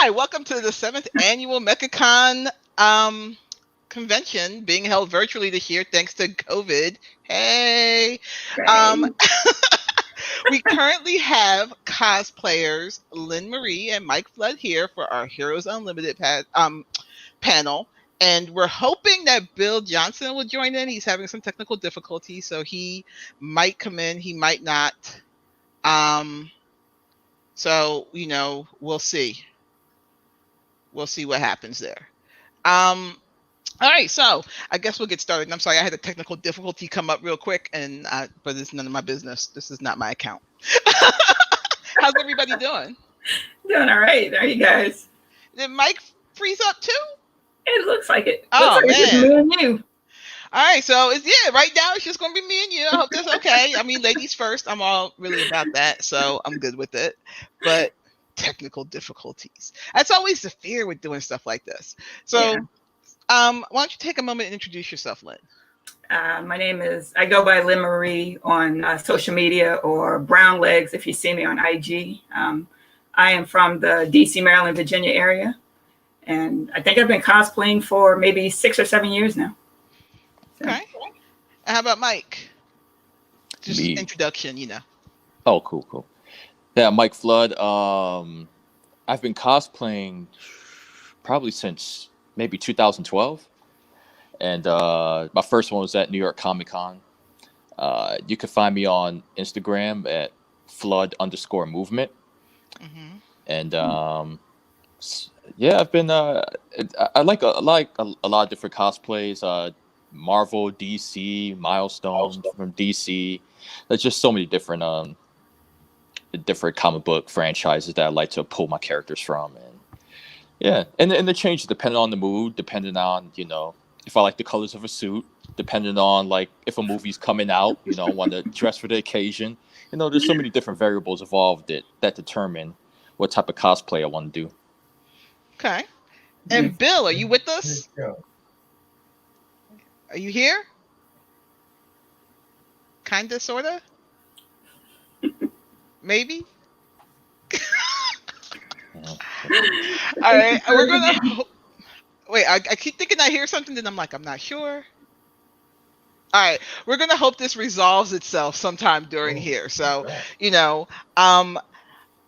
Hi, welcome to the 7th annual MECCAcon convention being held virtually this year thanks to COVID. Hey. Um, Right. we currently have cosplayers Lynne Marie and Mike Flood here for our Heroes Unlimited panel. And we're hoping that Bill Johnson will join in. He's having some technical difficulties, so he might come in, he might not. So, we'll see. We'll see what happens there. All right, so I guess we'll get started. And I'm sorry, I had a technical difficulty come up real quick, but it's none of my business. This is not my account. How's everybody doing? Doing all right. Are you guys? Did Mike freeze up too? It looks like it. Oh, looks like man. It's just me and you. All right, so right now it's just gonna be me and you. I hope that's okay. I mean, ladies first. I'm all really about that, so I'm good with it. But technical difficulties. That's always the fear with doing stuff like this. So, Yeah. why don't you take a moment and introduce yourself, Lynne? My name I go by Lynne Marie on social media, or Brown Legs if you see me on IG. I am from the DC, Maryland, Virginia area. And I think I've been cosplaying for maybe 6 or 7 years now. So. Okay. And how about Mike? Just Me. introduction, Oh, cool. Yeah, Mike Flood. I've been cosplaying probably since maybe 2012. And my first one was at New York Comic-Con. You can find me on Instagram at flood_movement. Mm-hmm. And yeah, I've been I like a lot of different cosplays. Marvel, DC, Milestone from DC. There's just so many different comic book franchises that I like to pull my characters from, and yeah, and they change depending on the mood, depending on if I like the colors of a suit, depending on like if a movie's coming out, I want to dress for the occasion. There's so many different variables involved that determine what type of cosplay I want to do. Okay. And Bill, are you with us? Are you here? Kinda, sorta? Maybe? All right. We're gonna wait. I keep thinking I hear something, then I'm like, I'm not sure. All right. We're gonna hope this resolves itself sometime during here. So,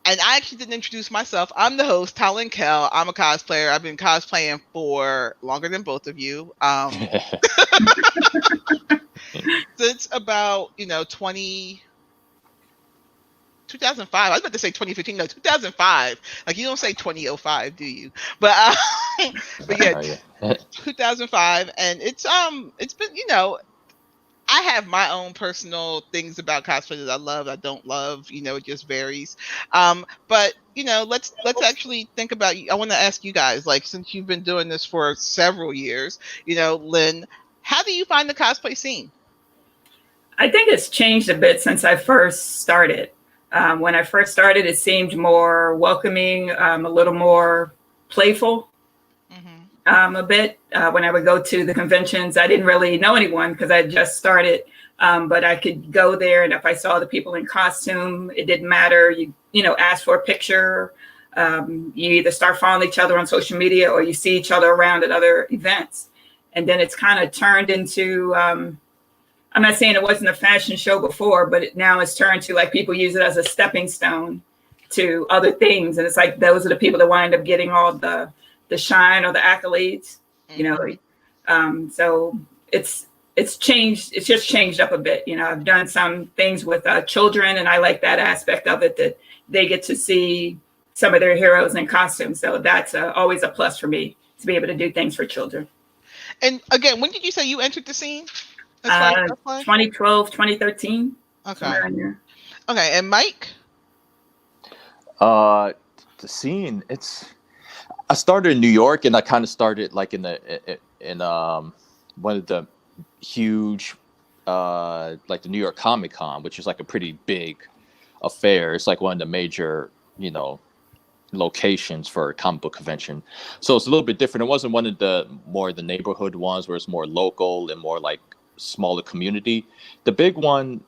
and I actually didn't introduce myself. I'm the host, TaLynn Kel. I'm a cosplayer. I've been cosplaying for longer than both of you. Since about 2005. I was about to say 2015. No, 2005. Like, you don't say 2005, do you? But yeah, 2005, and it's been I have my own personal things about cosplay that I love, I don't love. It just varies. But let's actually think about. I want to ask you guys, like, since you've been doing this for several years, Lynne, how do you find the cosplay scene? I think it's changed a bit since I first started. When I first started, it seemed more welcoming, a little more playful. A bit. When I would go to the conventions, I didn't really know anyone because I had just started, but I could go there, and if I saw the people in costume, it didn't matter. You ask for a picture. You either start following each other on social media, or you see each other around at other events. And then it's kind of turned into, I'm not saying it wasn't a fashion show before, but now it's turned to, like, people use it as a stepping stone to other things. And it's like, those are the people that wind up getting all the shine or the accolades, so it's changed. It's just changed up a bit. I've done some things with children, and I like that aspect of it, that they get to see some of their heroes in costume. So that's always a plus for me, to be able to do things for children. And again, when did you say you entered the scene? 2012, 2013. Okay. Okay. And Mike? The scene, I started in New York, and I kind of started like in one of the huge, like the New York Comic-Con, which is like a pretty big affair. It's like one of the major, locations for a comic book convention. So it's a little bit different. It wasn't one of the neighborhood ones where it's more local and more like smaller community. The big one,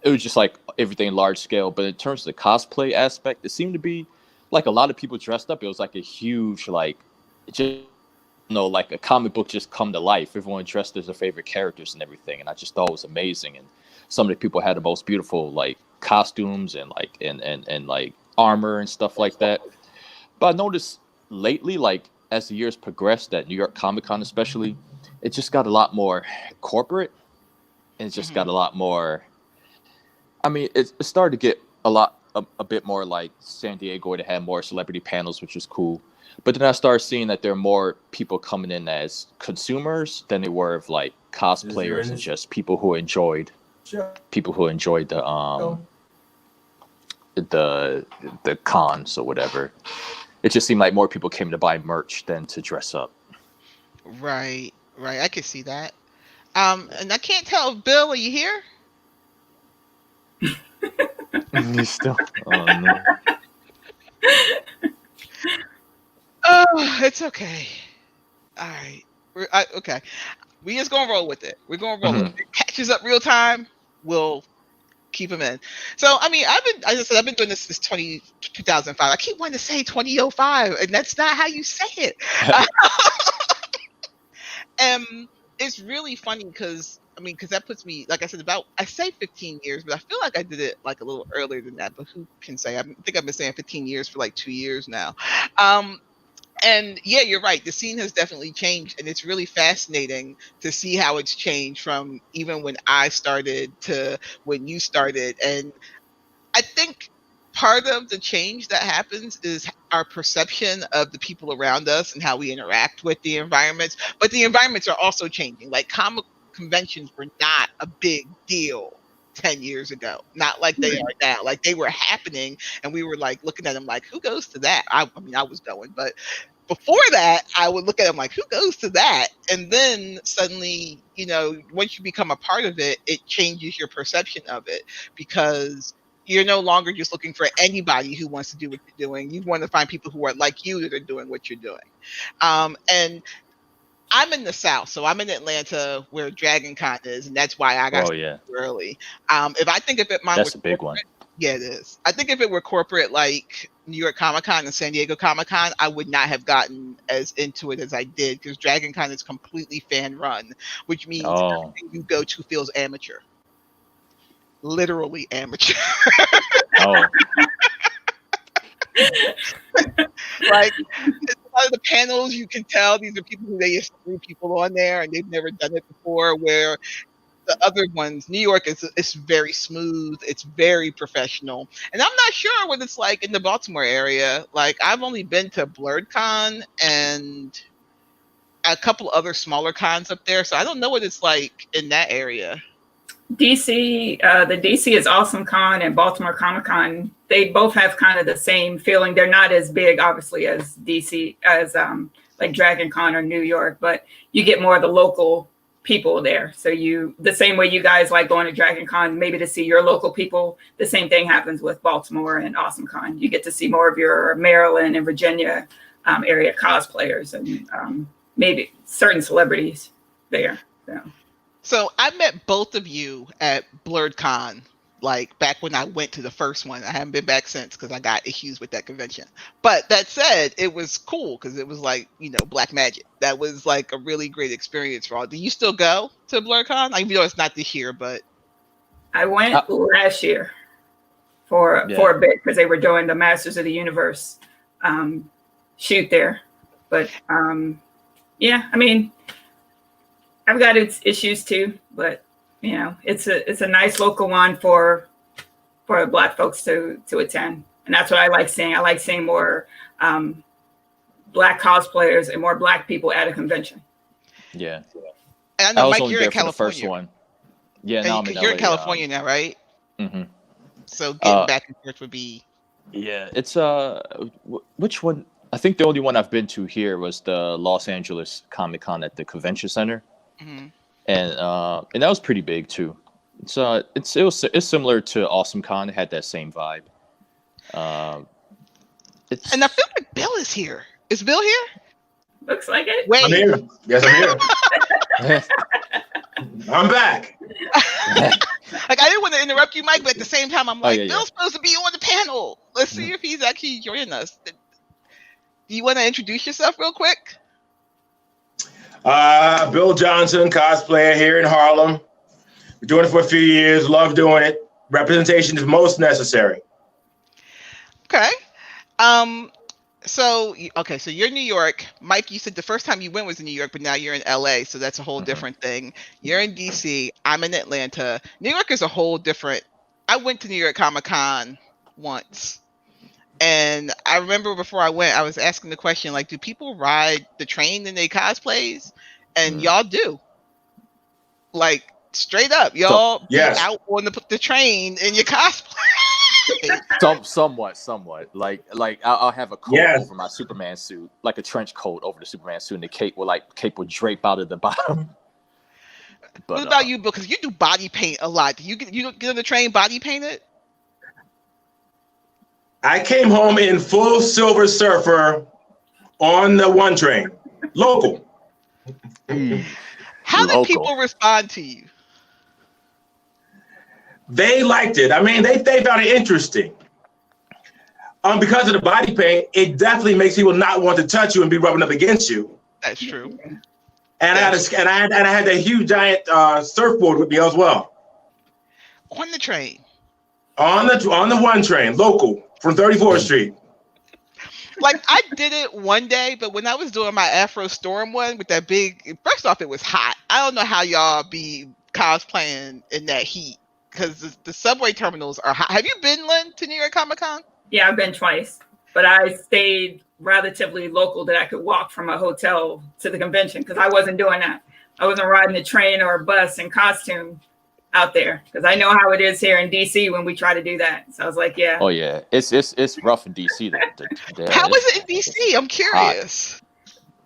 it was just like everything large scale. But in terms of the cosplay aspect, it seemed to be like a lot of people dressed up. It was like a huge like just like a comic book just come to life. Everyone dressed as their favorite characters and everything, and I just thought it was amazing. And some of the people had the most beautiful like costumes and like and like armor and stuff like that. But I noticed lately, like as the years progressed, that New York Comic Con especially, it just got a lot more corporate, and it just got a lot more. I mean, it started to get a bit more like San Diego, where they had more celebrity panels, which was cool. But then I started seeing that there are more people coming in as consumers than they were of like cosplayers and just people who enjoyed the cons or whatever. It just seemed like more people came to buy merch than to dress up. Right. I could see that. And I can't tell, Bill, are you here? You still? Oh no. Oh, it's okay. All right. Okay. We just gonna roll with it. We're gonna roll. If it catches up real time, we'll keep them in. So, I mean, as I said, I've been doing this since 2005. I keep wanting to say 2005, and that's not how you say it. And it's really funny because that puts me, like I said, I say 15 years, but I feel like I did it like a little earlier than that. But who can say? I think I've been saying 15 years for like 2 years now. And yeah, you're right. The scene has definitely changed, and it's really fascinating to see how it's changed from even when I started to when you started. And I think part of the change that happens is our perception of the people around us and how we interact with the environments. But the environments are also changing. Like comic conventions were not a big deal 10 years ago, not like they are now. Like they were happening, and we were like looking at them like, who goes to that? I mean, I was going, but before that, I would look at them like, who goes to that? And then suddenly, once you become a part of it, it changes your perception of it, because you're no longer just looking for anybody who wants to do what you're doing. You want to find people who are like you that are doing what you're doing. And I'm in the South, so I'm in Atlanta where Dragon Con is, and that's why I got started early. If I think of it, that's a big one. Yeah, it is. I think if it were corporate like New York Comic Con and San Diego Comic Con, I would not have gotten as into it as I did, because Dragon Con is completely fan run, which means everything you go to feels amateur. Literally amateur. Like a lot of the panels, you can tell these are people who they just threw people on there and they've never done it before, where the other ones, New York is very smooth, it's very professional. And I'm not sure what it's like in the Baltimore area. Like I've only been to BlurredCon and a couple other smaller cons up there, so I don't know what it's like in that area. DC, the DC is Awesome Con and Baltimore Comic Con. They both have kind of the same feeling. They're not as big, obviously, as DC, as like Dragon Con or New York, but you get more of the local people there. So the same way you guys like going to Dragon Con, maybe to see your local people, the same thing happens with Baltimore and Awesome Con. You get to see more of your Maryland and Virginia area cosplayers and maybe certain celebrities there. So I met both of you at BlurredCon, like back when I went to the first one. I haven't been back since because I got issues with that convention. But that said, it was cool because it was like, black magic. That was like a really great experience for all. Do you still go to BlurredCon? Even though it's not this year, but I went last year for a bit because they were doing the Masters of the Universe shoot there. But I've got its issues too, but it's a nice local one for Black folks to attend, and that's what I like seeing. I like seeing more Black cosplayers and more Black people at a convention. Yeah, and I know Mike, you're in California. The first one. Yeah, now you're in California now, right? Mm-hmm. So getting back and forth would be. Yeah, it's which one? I think the only one I've been to here was the Los Angeles Comic Con at the Convention Center. Mm-hmm. And that was pretty big too. It's similar to Awesome Con. It had that same vibe. And I feel like Bill is here. Is Bill here? Looks like it. Wait. I'm here. Yes, I'm here. I'm back. Like I didn't want to interrupt you, Mike, but at the same time, I'm like, Bill's supposed to be on the panel. let's see if he's actually joining us. Do you want to introduce yourself real quick? Bill Johnson, cosplayer here in Harlem. Been doing it for a few years. Love doing it. Representation is most necessary. Okay. So you're in New York. Mike, you said the first time you went was in New York, but now you're in LA, so that's a whole different thing. You're in DC. I'm in Atlanta. New York is a whole different. I went to New York Comic-Con once. And I remember before I went, I was asking the question, like, do people ride the train in their cosplays? And y'all do. Like, straight up, y'all be out on the train in your cosplay. Somewhat. Like I'll have a coat over my Superman suit, like a trench coat over the Superman suit, and the cape will drape out of the bottom. But, what about you, Bill? Because you do body paint a lot. Do you get on the train body painted? I came home in full Silver Surfer on the 1 train, local. How did people respond to you? They liked it. I mean, they found it interesting. Because of the body paint, it definitely makes people not want to touch you and be rubbing up against you. That's true. And I had a huge giant surfboard with me as well. On the train. On the 1 train, local, from 34th Street. Like, I did it one day, but when I was doing my Afro Storm one with that big, first off, it was hot. I don't know how y'all be cosplaying in that heat, because the subway terminals are hot. Have you been, Lynn, to New York Comic-Con? Yeah, I've been twice, but I stayed relatively local that I could walk from a hotel to the convention, because I wasn't doing that. I wasn't riding a train or a bus in costume out there, because I know how it is here in DC when we try to do that. So I was like, yeah. Oh yeah, it's rough in DC. How is it in DC? I'm curious.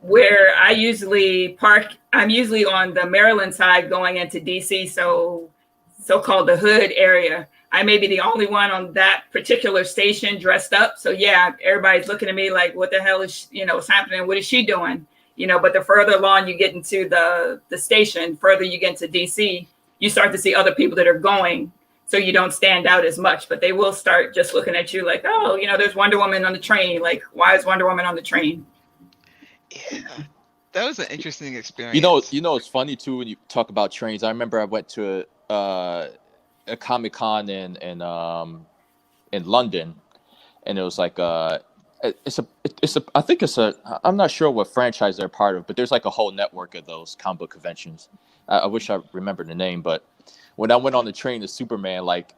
Where I usually park, I'm usually on the Maryland side going into DC, so-called the hood area. I may be the only one on that particular station dressed up. So yeah, everybody's looking at me like, what the hell is, what's happening? What is she doing? But the further along you get into the station, further you get into DC, you start to see other people that are going, so you don't stand out as much, but they will start just looking at you like, oh, there's Wonder Woman on the train. Like, why is Wonder Woman on the train? Yeah, that was an interesting experience. It's funny too when you talk about trains. I remember I went to a Comic-Con in London, and it was like I'm not sure what franchise they're part of, but there's like a whole network of those comic book conventions. I wish I remembered the name, but when I went on the train to Superman, like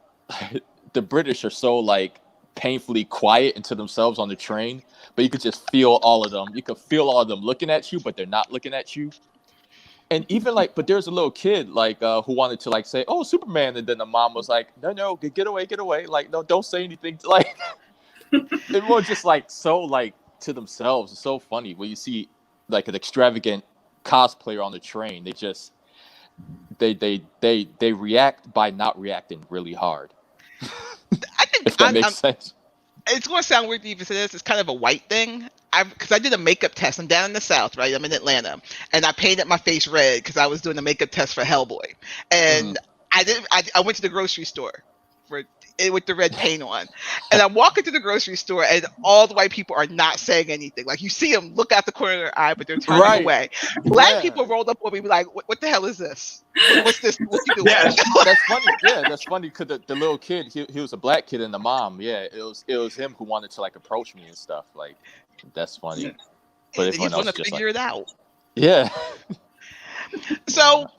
the British are so like painfully quiet and to themselves on the train, but you could just feel all of them. You could feel all of them looking at you, but they're not looking at you. And even but there's a little kid like who wanted to like say, "Oh, Superman," and then the mom was like, "No, get away, like no, don't say anything." Like everyone just like so like to themselves. It's so funny when you see like an extravagant cosplayer on the train. They just they react by not reacting really hard. I think if that makes sense. It's going to sound weird to even say this. It's kind of a white thing. Because I did a makeup test. I'm down in the South, right? I'm in Atlanta, and I painted my face red because I was doing a makeup test for Hellboy. And I went to the grocery store with the red paint on, and I'm walking to the grocery store, and all the white people are not saying anything. Like, you see them look out the corner of their eye, but they're turning away. Black people rolled up on me, be like, "What the hell is this? What's this? What you doing?" Yeah. That's funny. Yeah, that's funny because the little kid, he was a black kid, and the mom, it was him who wanted to like approach me and stuff. Like, that's funny. But everyone else just figure it out. Yeah. So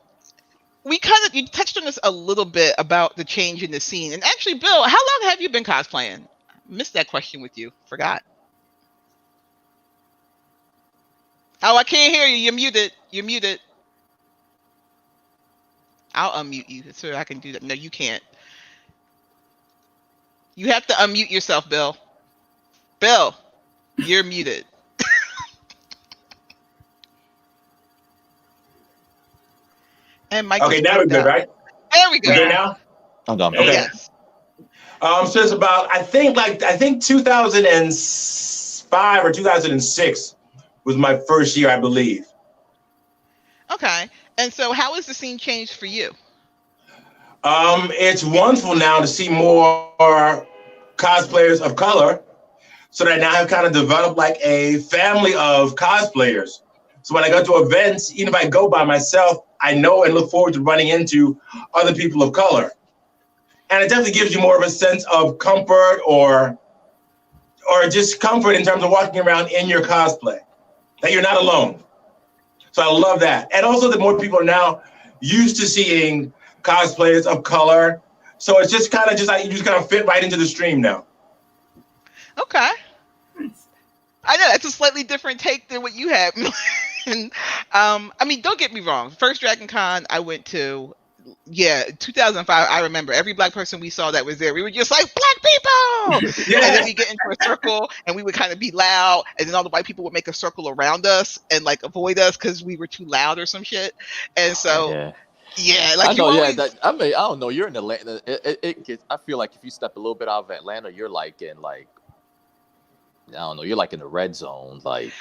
you touched on this a little bit about the change in the scene. And actually, Bill, how long have you been cosplaying? Missed that question with you. Forgot. Oh, I can't hear you. You're muted. I'll unmute you so I can do that. No, you can't. You have to unmute yourself, Bill. Bill, you're muted. And Mike. Okay, now we're good, right? There we go. Good now? I'm done. Okay. Yes. So it's about I think 2005 or 2006 was my first year, I believe. Okay. And so how has the scene changed for you? It's wonderful now to see more cosplayers of color. So that now I've kind of developed like a family of cosplayers. So when I go to events, even if I go by myself, I know and look forward to running into other people of color. And it definitely gives you more of a sense of comfort or just comfort in terms of walking around in your cosplay, that you're not alone. So I love that. And also that more people are now used to seeing cosplayers of color. So it's just kind of just like you just kind of fit right into the stream now. Okay. I know that's a slightly different take than what you have. And I mean, don't get me wrong. First Dragon Con I went to, 2005. I remember every black person we saw that was there. We were just like, black people! Yeah. And then we get into a circle and we would kind of be loud, and then all the white people would make a circle around us and like avoid us because we were too loud or some shit. And so like I know, always... I don't know. You're in Atlanta. It gets. I feel like if you step a little bit out of Atlanta, you're like in like, I don't know. You're like in the red zone, like.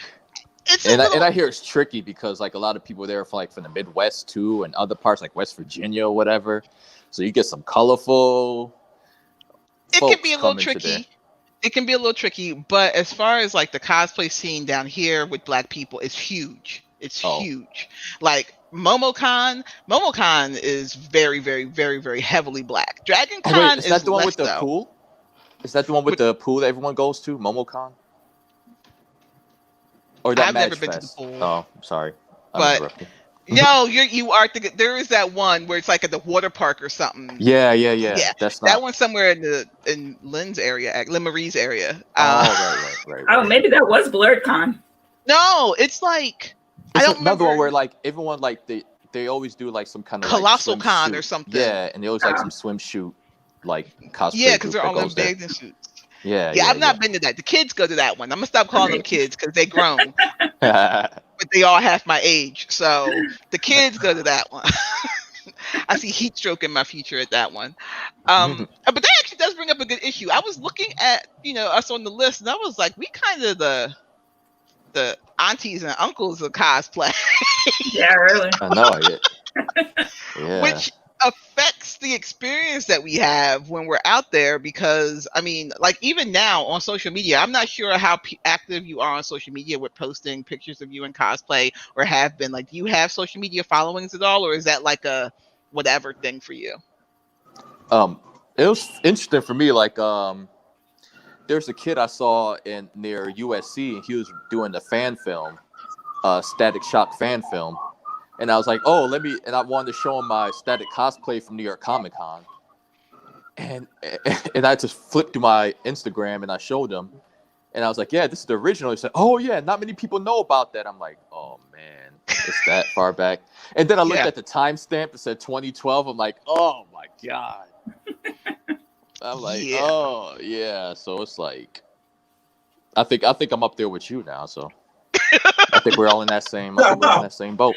And I hear it's tricky because like a lot of people there from the Midwest too, and other parts like West Virginia or whatever. So you get some colorful. It can be a little tricky. It can be a little tricky, but as far as like the cosplay scene down here with black people, it's huge. It's huge. Like MomoCon is very, very, very, very heavily black. Dragon Con is that the one with the so. pool? Is that the one with the pool that everyone goes to? MomoCon? Or that I've never been Fest? to the pool. Oh, sorry. But no, you are thinking. There is that one where it's like at the water park or something. Yeah. That's not... That one's somewhere in Lynne's area, Lynne Marie's area. Right. Oh, maybe that was BlurredCon. No, it's like it's I don't another remember. One where like everyone like they always do like some kind of Colossal like, Con or something. Yeah, and they always like some swimsuit like cosplay. Yeah, because they're all in bathing suits. Yeah, I've not been to that. The kids go to that one. I'm gonna stop calling them kids because they grown, but they all half my age. So the kids go to that one. I see heat stroke in my future at that one. But that actually does bring up a good issue. I was looking at us on the list, and I was like, we kind of the aunties and uncles of cosplay. Yeah, really. I know. Yeah. Which affects the experience that we have when we're out there, because I mean, like even now on social media, I'm not sure how active you are on social media with posting pictures of you in cosplay, or have been. Like, do you have social media followings at all, or is that like a whatever thing for you? It was interesting for me. Like, there's a kid I saw near USC, and he was doing the fan film, Static Shock fan film. And I was like, and I wanted to show him my static cosplay from New York Comic Con. And I just flipped through my Instagram and I showed him. And I was like, yeah, this is the original. He said, oh, yeah, not many people know about that. I'm like, oh, man, it's that far back. And then I looked at the timestamp. It said 2012. I'm like, oh, my God. I'm like, oh, yeah. So it's like, I think I'm up there with you now. So I think we're all in that same boat.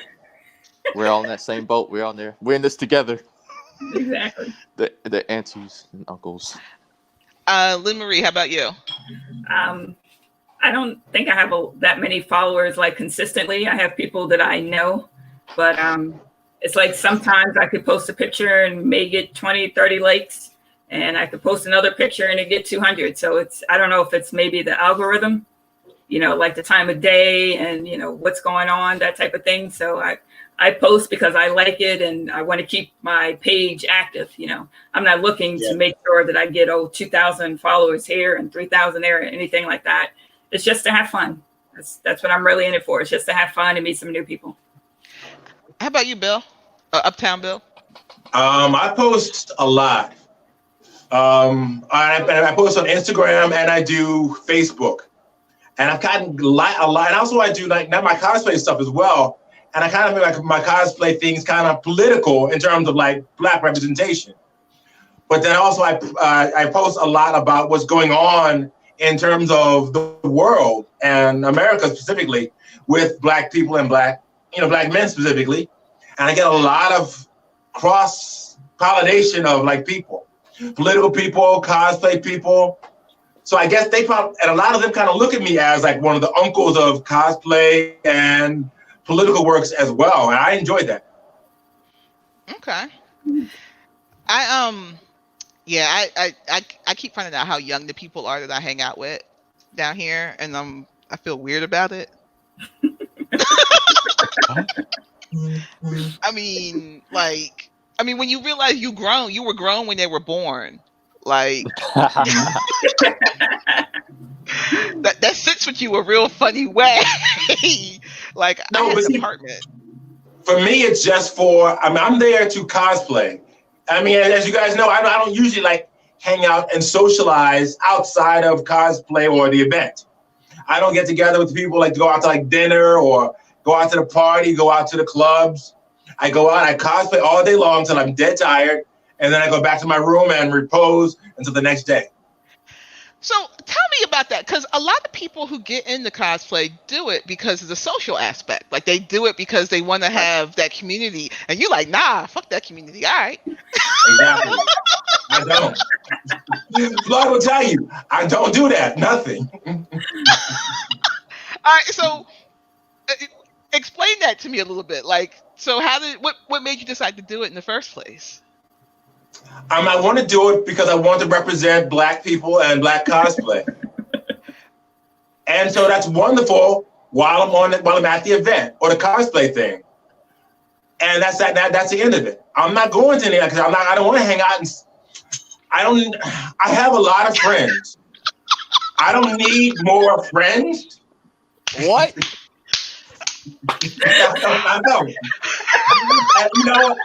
We're all in that same boat. We're on there. We're in this together. Exactly. The aunties and uncles. Lynne Marie, how about you? I don't think I have that many followers like consistently. I have people that I know, but it's like sometimes I could post a picture and may get 20, 30 likes, and I could post another picture and it get 200. So I don't know if it's maybe the algorithm, like the time of day and, what's going on, that type of thing. So I post because I like it and I want to keep my page active. I'm not looking to make sure that I get 2,000 followers here and 3,000 there or anything like that. It's just to have fun. That's what I'm really in it for. It's just to have fun and meet some new people. How about you, Bill? Uptown Bill? I post a lot. I post on Instagram and I do Facebook. And I've gotten a lot. And also I do like not my cosplay stuff as well. And I kind of make my cosplay things kind of political in terms of like Black representation. But then also I post a lot about what's going on in terms of the world and America specifically with Black people and Black men specifically. And I get a lot of cross-pollination of like people, political people, cosplay people. So I guess and a lot of them kind of look at me as like one of the uncles of cosplay and political works as well. And I enjoyed that. Okay. I Yeah, I keep finding out how young the people are that I hang out with down here, and I feel weird about it. I mean, when you realize you were grown when they were born. Like that sits with you a real funny way. Like No, I had but an see, apartment. for me, it's just I'm there to cosplay. I mean, as you guys know, I don't usually like hang out and socialize outside of cosplay or the event. I don't get together with people like to go out to like dinner or go out to the party, go out to the clubs. I go out, I cosplay all day long until I'm dead tired, and then I go back to my room and repose until the next day. So tell me about that, because a lot of people who get into cosplay do it because of the social aspect. Like they do it because they want to have that community, and you're like, nah, fuck that community. All right. Exactly. I don't. Lord will tell you, I don't do that. Nothing. All right. So explain that to me a little bit. Like, so what made you decide to do it in the first place? I want to do it because I want to represent Black people and Black cosplay. And so that's wonderful while I'm at the event or the cosplay thing. And that's the end of it. I'm not going to any because I don't want to hang out and I have a lot of friends. I don't need more friends. What? I know. You know,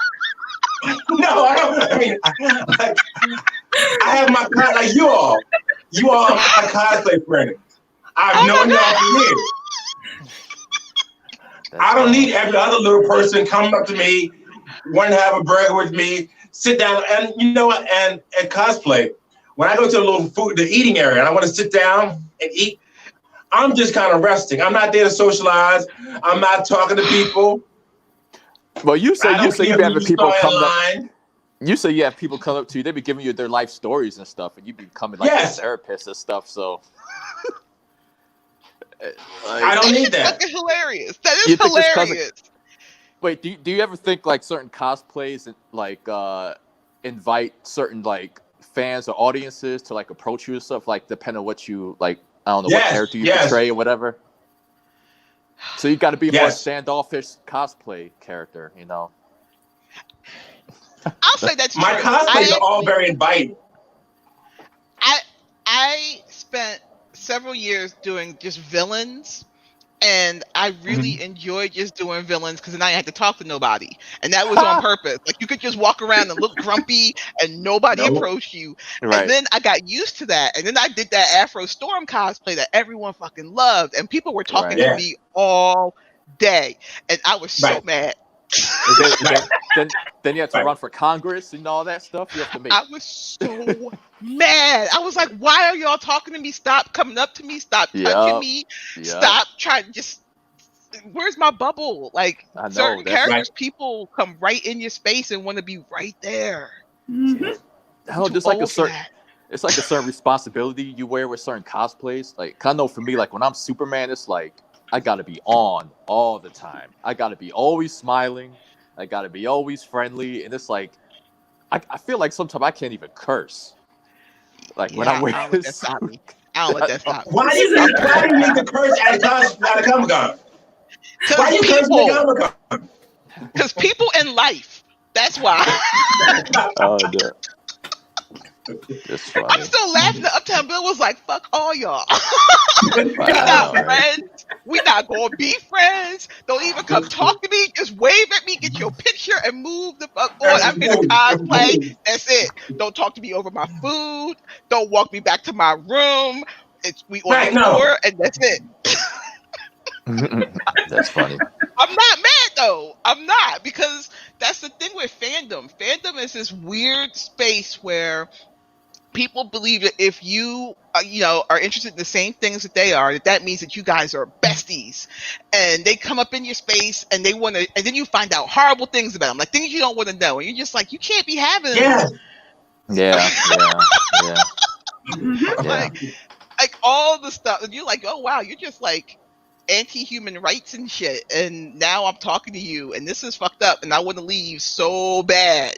no, I don't. I mean, I have my like you all. You all are my cosplay friends. I've known y'all for years. I don't need every other little person coming up to me, want to have a burger with me, sit down, and you know what? And at cosplay, when I go to the eating area, and I want to sit down and eat, I'm just kind of resting. I'm not there to socialize. I'm not talking to people. Well, you say you have people come up. You say you have people come up to you. They be giving you their life stories and stuff, and you be becoming like a therapist and stuff. So. I don't need that. Fucking hilarious. That is hilarious. Wait, do you ever think like certain cosplays like invite certain like fans or audiences to like approach you and stuff, like depending on what you like? I don't know what character you portray or whatever. So you got to be a more standoffish cosplay character, you know. I'll say that's my true. cosplays are all very inviting. I spent several years doing just villains, and I really enjoyed just doing villains because then I had to talk to nobody, and that was on purpose. Like you could just walk around and look grumpy and nobody approached you. Right. And then I got used to that, and then I did that Afro Storm cosplay that everyone fucking loved, and people were talking to me all day, and I was so mad. Then you have to run for Congress and all that stuff. You have to make. I was so mad. I was like, "Why are y'all talking to me? Stop coming up to me. Stop touching me. Stop trying to just. Where's my bubble? Like certain characters, people come right in your space and want to be right there. Hell, just like a certain. It's like a certain responsibility you wear with certain cosplays. Like, I know for me, like when I'm Superman, it's like. I gotta be on all the time. I gotta be always smiling. I gotta be always friendly. And it's like, I feel like sometimes I can't even curse. Like when I'm wearing this. I don't let that stop me. Why do you need to curse at a Comic-Con? Why you curse at Comic-Con? Because people in life. That's why. Oh, yeah. I'm still laughing. The Uptown Bill was like, "Fuck all y'all. We not friends. We not gonna be friends. Don't even come talk to me. Just wave at me, get your picture, and move the fuck on. I'm here to cosplay. That's it. Don't talk to me over my food. Don't walk me back to my room. We on the floor, and that's it." That's funny. I'm not mad though. I'm not, because that's the thing with fandom. Fandom is this weird space where people believe that if you are interested in the same things that they are, that means that you guys are besties, and they come up in your space and they want to, and then you find out horrible things about them, like things you don't want to know, and you're just like, you can't be having Yeah. like all the stuff, and you're like, oh wow, you're just like anti-human rights and shit, and now I'm talking to you, and this is fucked up, and I want to leave so bad.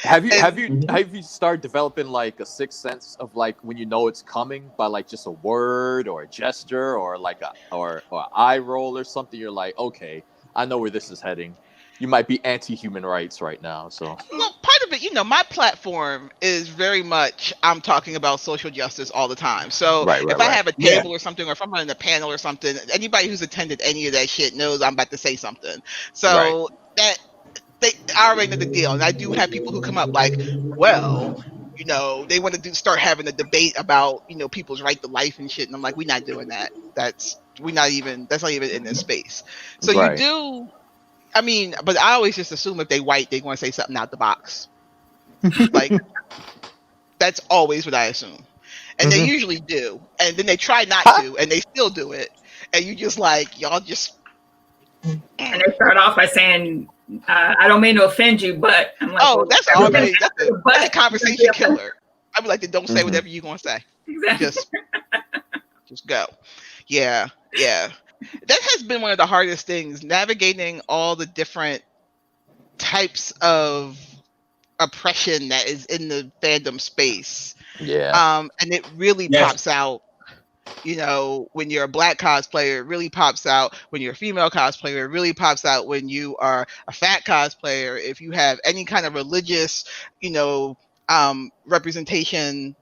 Have And you started developing like a sixth sense of like when you know it's coming by like just a word or a gesture or like or eye roll or something? You're like, okay, I know where this is heading. You might be anti-human rights right now, so. well, part of it, my platform is very much I'm talking about social justice all the time. So Right. if I have a Yeah. table or something, or if I'm running a panel or something, anybody who's attended any of that shit knows I'm about to say something. So that I already know the deal. And I do have people who come up like, well, they want to start having a debate about, people's right to life and shit. And I'm like, we're not doing that. That's not even in this space. So you Right. do. I mean, but I always just assume if they white, they want to say something out the box. Like, that's always what I assume. And they usually do. And then they try not to, and they still do it. And you just like, y'all just. And they start off by saying, I don't mean to offend you, but I'm like, oh, that's already, that's a conversation killer. I'd be like, don't say whatever you're going to say. Exactly. Just go. Yeah. That has been one of the hardest things, navigating all the different types of oppression that is in the fandom space. Yeah. And it really pops out, when you're a Black cosplayer, it really pops out when you're a female cosplayer, it really pops out when you are a fat cosplayer. If you have any kind of religious, representation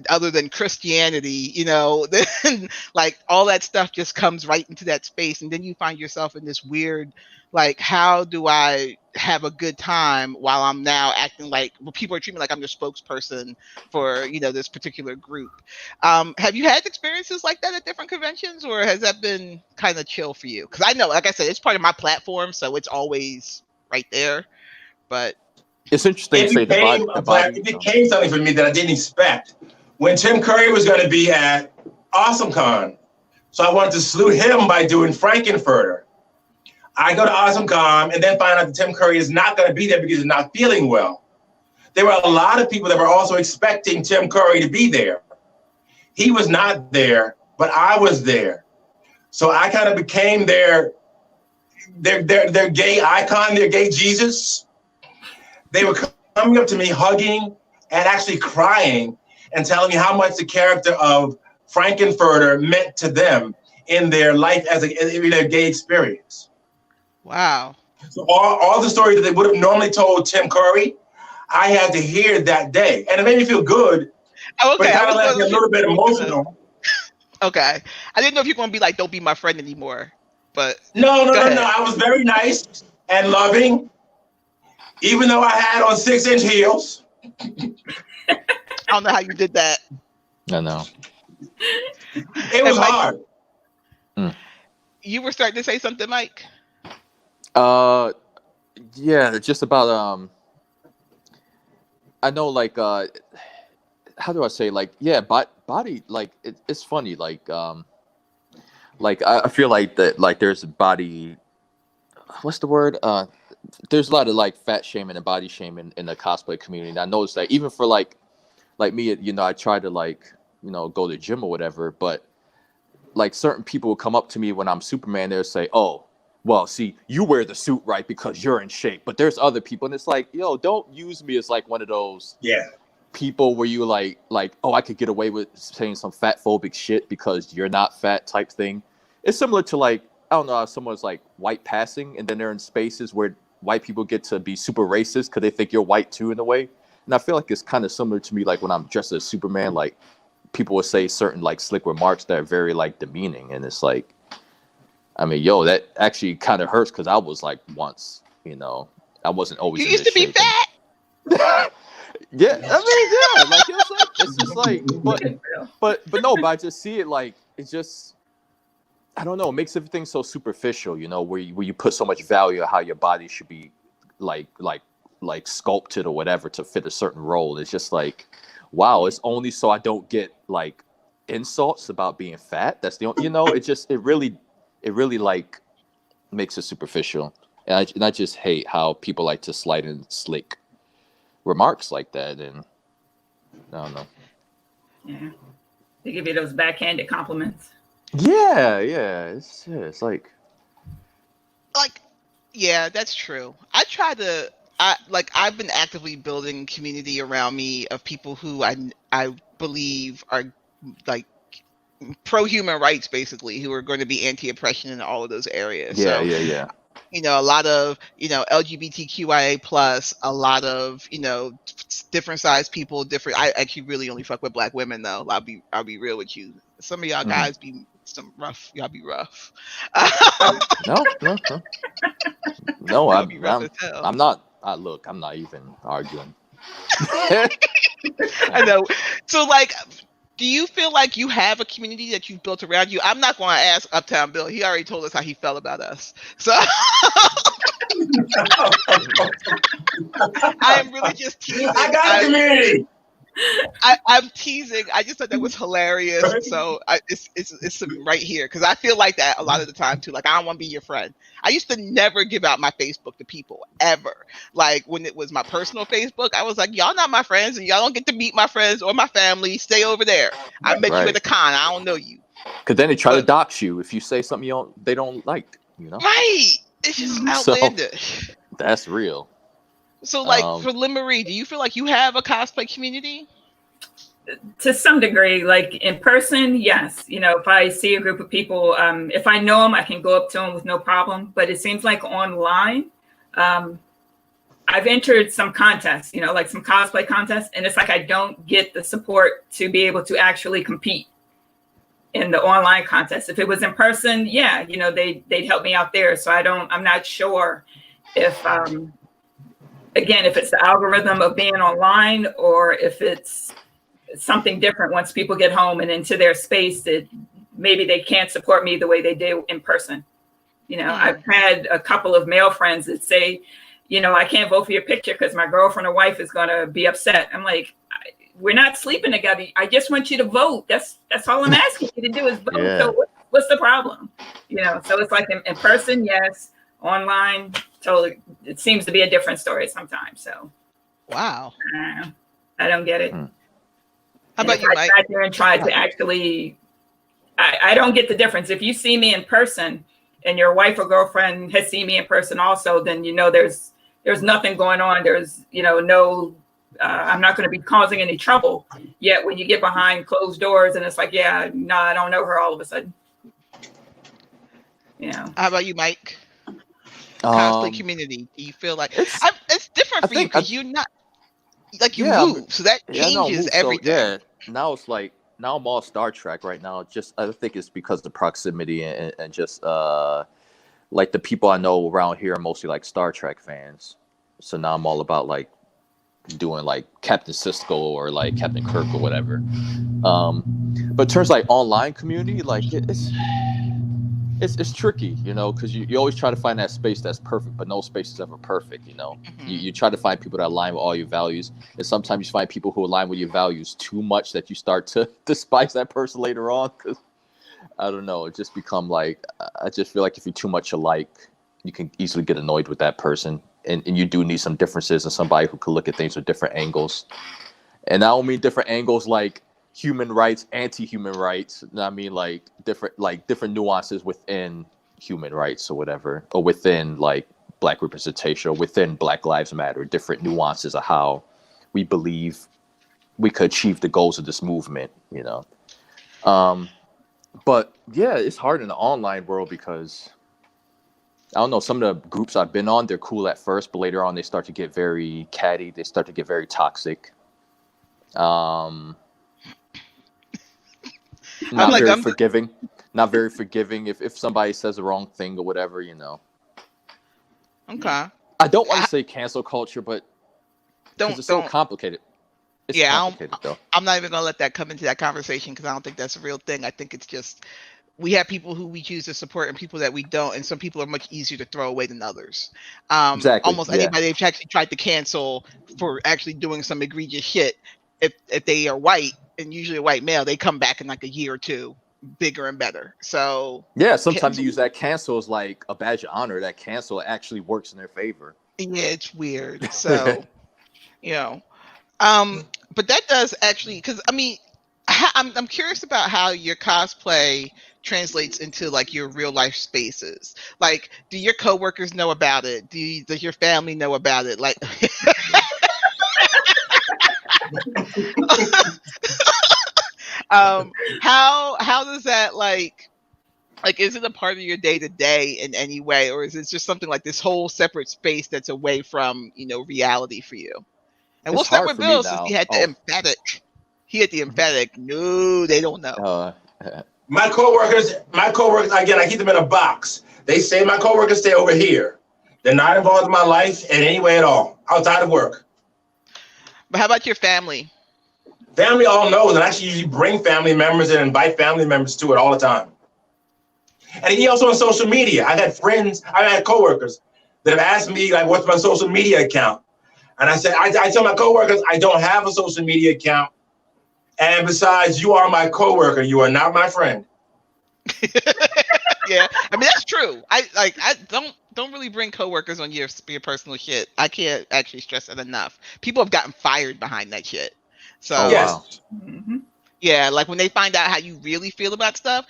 other than Christianity, then like all that stuff just comes right into that space. And then you find yourself in this weird, like, how do I have a good time while I'm now acting like, people are treating me like I'm the spokesperson for, this particular group. Have you had experiences like that at different conventions, or has that been kind of chill for you? Because I know, like I said, it's part of my platform, so it's always right there. But it's interesting to say it became something for me that I didn't expect. When Tim Curry was going to be at AwesomeCon, so I wanted to salute him by doing Frankenfurter. I go to AwesomeCon and then find out that Tim Curry is not going to be there because he's not feeling well. There were a lot of people that were also expecting Tim Curry to be there. He was not there, but I was there. So I kind of became their gay icon, their gay Jesus. They were coming up to me, hugging and actually crying and telling me how much the character of Frankenfurter meant to them in their life in their gay experience. Wow. So all the stories that they would have normally told Tim Curry, I had to hear that day. And it made me feel good. Oh, okay. But it kind of left me a little bit emotional. Okay. I didn't know if you're going to be like, don't be my friend anymore. But No. I was very nice and loving, even though I had on 6-inch heels. I don't know how you did that. I know. It was hard. You were starting to say something, Mike? Yeah, just about I know, like, how do I say, like, yeah, body, like, it's funny, like I feel like that, like, there's body, what's the word, there's a lot of like fat shaming and body shaming in the cosplay community. And I noticed that even for like me, I try to like, go to the gym or whatever, but like certain people will come up to me when I'm Superman, they'll say, oh, well, see, you wear the suit right because you're in shape, but there's other people, and it's like, yo, don't use me as like one of those people where you like, oh, I could get away with saying some fat phobic shit because you're not fat type thing. It's similar to like, I don't know, if someone's like white passing and then they're in spaces where white people get to be super racist because they think you're white too in a way. And I feel like it's kind of similar to me, like when I'm dressed as Superman, like people will say certain like slick remarks that are very like demeaning, and it's like, I mean, yo, that actually kind of hurts because I was like once, I wasn't always. You used to be fat. Yeah, I mean, yeah, like it's just like, but no, but I just see it like it's just, I don't know, it makes everything so superficial, where you put so much value on how your body should be like sculpted or whatever to fit a certain role. It's just like, wow, it's only so I don't get like insults about being fat. That's the only, it really like makes it superficial. And I just hate how people like to slide in slick remarks like that. And I don't know. Yeah. They give you those backhanded compliments. Yeah, it's like Yeah, that's true. I've been actively building community around me of people who I believe are like pro human rights, basically, who are going to be anti-oppression in all of those areas. So yeah. a lot of LGBTQIA plus, a lot of different size people, different. I actually really only fuck with black women though. I'll be real with you. Some of y'all guys be some rough. Y'all be rough. No. Y'all be rough as hell. I'm not. Look, I'm not even arguing. I know. So, like, do you feel like you have a community that you've built around you? I'm not going to ask Uptown Bill. He already told us how he felt about us. So, I am really just teasing. I got a community. I'm teasing. I just thought that was hilarious. So it's right here because I feel like that a lot of the time too. Like, I don't want to be your friend. I used to never give out my Facebook to people ever. Like, when it was my personal Facebook, I was like, y'all not my friends and y'all don't get to meet my friends or my family. Stay over there. I met you at a con. I don't know you. Because then they try to dox you if you say something they don't like. Right. It's just outlandish. So, that's real. So, like, for Lynne Marie, do you feel like you have a cosplay community? To some degree, like in person, yes. If I see a group of people, if I know them, I can go up to them with no problem. But it seems like online, I've entered some contests, like some cosplay contests, and it's like I don't get the support to be able to actually compete in the online contest. If it was in person, yeah, they'd help me out there. So I'm not sure if again, if it's the algorithm of being online or if it's something different once people get home and into their space that maybe they can't support me the way they do in person. I've had a couple of male friends that say, I can't vote for your picture because my girlfriend or wife is going to be upset. I'm like, we're not sleeping together. I just want you to vote. That's all I'm asking you to do is vote. Yeah. So what's the problem? So it's like in person, yes. Online, totally. It seems to be a different story sometimes. So, wow, I don't get it. How about you, Mike? I sat there and tried to actually, I don't get the difference. If you see me in person, and your wife or girlfriend has seen me in person also, then there's nothing going on. There's no, I'm not going to be causing any trouble. Yet when you get behind closed doors, and it's like, yeah, no, I don't know her all of a sudden. How about you, Mike? Cosplay community. Do you feel like it's different for you because you're not like you move, so that changes everything. So, now it's like I'm all Star Trek right now. Just I think it's because of the proximity and just like the people I know around here are mostly like Star Trek fans. So now I'm all about like doing like Captain Sisko or like Captain Kirk or whatever. But in terms of like online community, like it's tricky, because you always try to find that space that's perfect, but no space is ever perfect. You try to find people that align with all your values, and sometimes you find people who align with your values too much that you start to despise that person later on. Because I don't know, it just become like, I just feel like if you're too much alike, you can easily get annoyed with that person, and you do need some differences and somebody who can look at things with different angles. And I don't mean different angles like human rights, anti-human rights. I mean like different nuances within human rights or whatever, or within like Black representation, or within Black Lives Matter, different nuances of how we believe we could achieve the goals of this movement, But yeah, it's hard in the online world because I don't know, some of the groups I've been on, they're cool at first, but later on they start to get very catty, they start to get very toxic. Not very forgiving if somebody says the wrong thing or whatever, Okay. I don't want to say cancel culture, but it's so complicated. It's complicated, though. I'm not even going to let that come into that conversation because I don't think that's a real thing. I think it's just we have people who we choose to support and people that we don't, and some people are much easier to throw away than others. Exactly. Almost anybody they've actually tried to cancel for actually doing some egregious shit, if they are white, and usually a white male, they come back in like a year or two, bigger and better. So yeah, sometimes you use that cancel as like a badge of honor. That cancel actually works in their favor. Yeah, it's weird. So but that does actually, because I mean, I'm curious about how your cosplay translates into like your real life spaces. Like, do your coworkers know about it? Does your family know about it? Like, how does that like is it a part of your day to day in any way, or is it just something like this whole separate space that's away from reality for you? And we'll It's start hard with for me Bill since now. he had the emphatic. He had the emphatic. No, they don't know. My coworkers, again, I keep them in a box. They say my coworkers stay over here. They're not involved in my life in any way at all, outside of work. But how about your family? Family all knows, and I actually usually bring family members and invite family members to it all the time. And he also on social media. I've had coworkers that have asked me, like, what's my social media account? And I said, I tell my coworkers, I don't have a social media account. And besides, you are my coworker. You are not my friend. Yeah, I mean that's true. I don't really bring coworkers on your personal shit. I can't actually stress that enough. People have gotten fired behind that shit. So yes. Yeah, like when they find out how you really feel about stuff,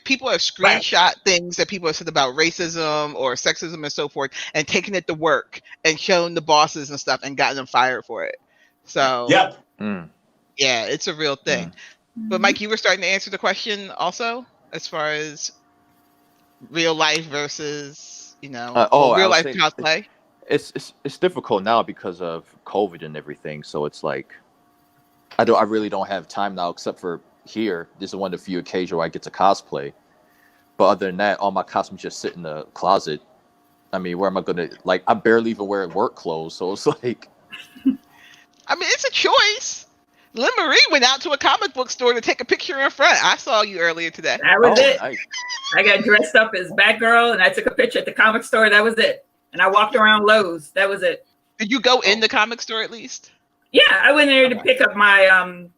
people have screenshot things that people have said about racism or sexism and so forth, and taken it to work and shown the bosses and stuff and gotten them fired for it. So yeah, it's a real thing. But Mike, you were starting to answer the question also as far as real life versus real life cosplay. It's difficult now because of COVID and everything. So it's like I really don't have time now, except for here. This is one of the few occasions where I get to cosplay. But other than that, all my costumes just sit in the closet. I mean, where am I gonna I'm barely even wearing work clothes, so it's like. I mean, it's a choice. Lynne Marie went out to a comic book store to take a picture in front. I saw you earlier today. That was it. Nice. I got dressed up as Batgirl and I took a picture at the comic store. That was it. And I walked around Lowe's. That was it. Did you go in the comic store at least? Yeah, I went in there to pick up my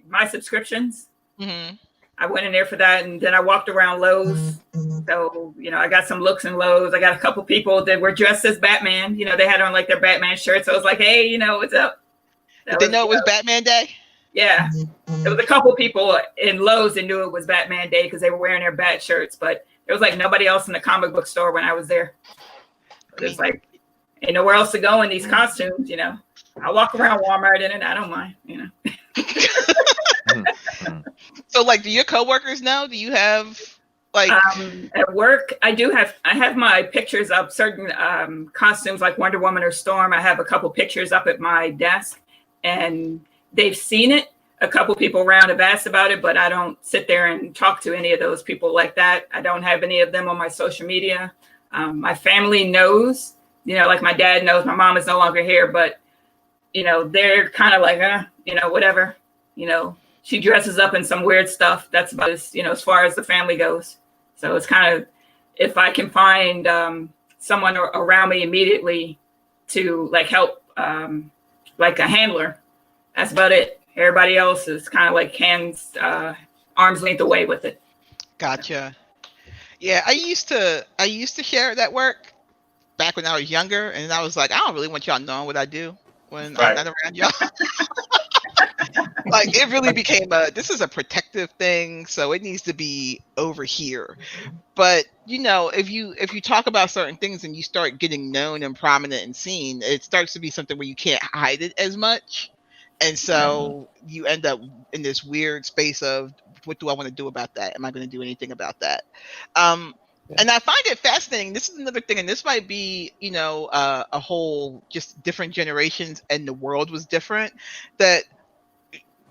my subscriptions. I went in there for that, and then I walked around Lowe's. So, I got some looks in Lowe's. I got a couple people that were dressed as Batman. They had on like their Batman shirts. So I was like, hey, what's up? Did they know it was Batman Day? Yeah. There was a couple people in Lowe's that knew it was Batman Day because they were wearing their Bat shirts, but there was like nobody else in the comic book store when I was there. It's like, ain't nowhere else to go in these costumes, I walk around Walmart in it. I don't mind, So, do your coworkers know? Do you have at work? I have my pictures up. Certain costumes like Wonder Woman or Storm. I have a couple pictures up at my desk, and they've seen it. A couple people around have asked about it, but I don't sit there and talk to any of those people like that. I don't have any of them on my social media. My family knows. Like my dad knows. My mom is no longer here, but they're kind of like, whatever. She dresses up in some weird stuff. That's about as far as the family goes. So it's kind of, if I can find someone around me immediately to help, like a handler, that's about it. Everybody else is kind of like hands, arm's length away with it. Gotcha. Yeah, I used to share it at work back when I was younger, and I was like, I don't really want y'all knowing what I do when I'm not around y'all. It really became this is a protective thing, so it needs to be over here. But if you talk about certain things and you start getting known and prominent and seen, it starts to be something where you can't hide it as much, and so you end up in this weird space of, what do I want to do about that? Am I going to do anything about that? And I find it fascinating. This is another thing, and this might be, a whole just different generations, and the world was different. That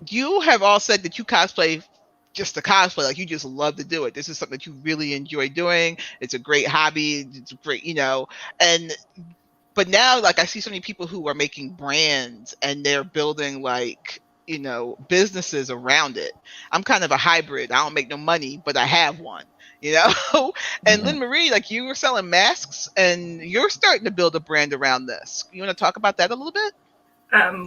you have all said that you cosplay just to cosplay, like you just love to do it. This is something that you really enjoy doing. It's a great hobby. It's great, But now, I see so many people who are making brands, and they're building businesses around it. I'm kind of a hybrid. I don't make no money, but I have one. And Lynne Marie, you were selling masks, and you're starting to build a brand around this. You want to talk about that a little bit?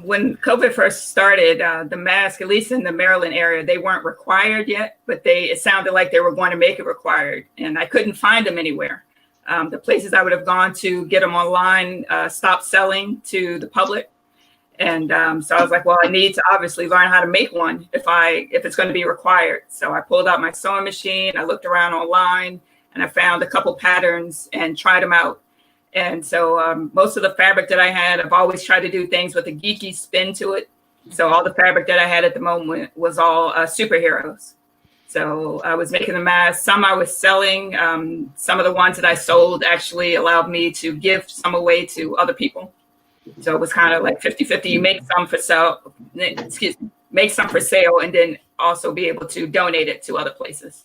When COVID first started, the mask, at least in the Maryland area, they weren't required yet, but it sounded like they were going to make it required, and I couldn't find them anywhere. The places I would have gone to get them online stopped selling to the public. And so I was like, well, I need to obviously learn how to make one if it's going to be required. So I pulled out my sewing machine. I looked around online and I found a couple patterns and tried them out. And so most of the fabric that I had, I've always tried to do things with a geeky spin to it. So all the fabric that I had at the moment was all superheroes. So I was making the masks. Some I was selling. Some of the ones that I sold actually allowed me to give some away to other people. So it was kind of like 50-50. You make some for sale, make some for sale, and then also be able to donate it to other places.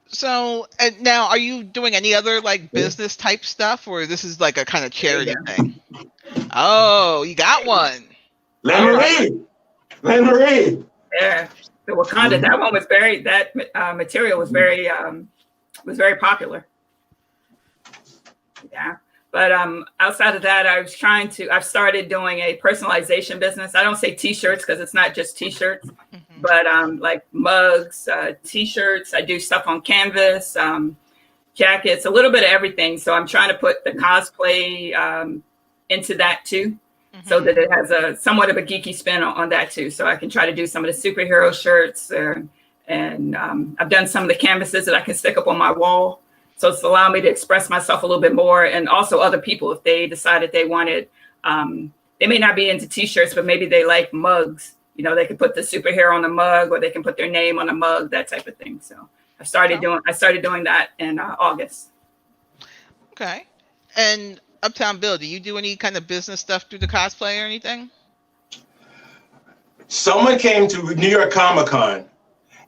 So and now, are you doing any other like business type stuff, or this is like a kind of charity thing? Oh, you got one. Lynne Marie. Lynne Marie. Yeah, the Wakanda. That one was that material was very popular. Yeah. But outside of that, I've started doing a personalization business. I don't say t-shirts because it's not just t-shirts, but like mugs, t-shirts. I do stuff on canvas, jackets, a little bit of everything. So I'm trying to put the cosplay into that too, so that it has a somewhat of a geeky spin on that too. So I can try to do some of the superhero shirts, and I've done some of the canvases that I can stick up on my wall. So it's allowed me to express myself a little bit more, and also other people, if they decided they wanted, they may not be into t-shirts, but maybe they like mugs. You know, they could put the superhero on the mug, or they can put their name on the mug, that type of thing. So I started doing that in August. Okay. And Uptown Bill, do you do any kind of business stuff through the cosplay or anything? Someone came to New York Comic-Con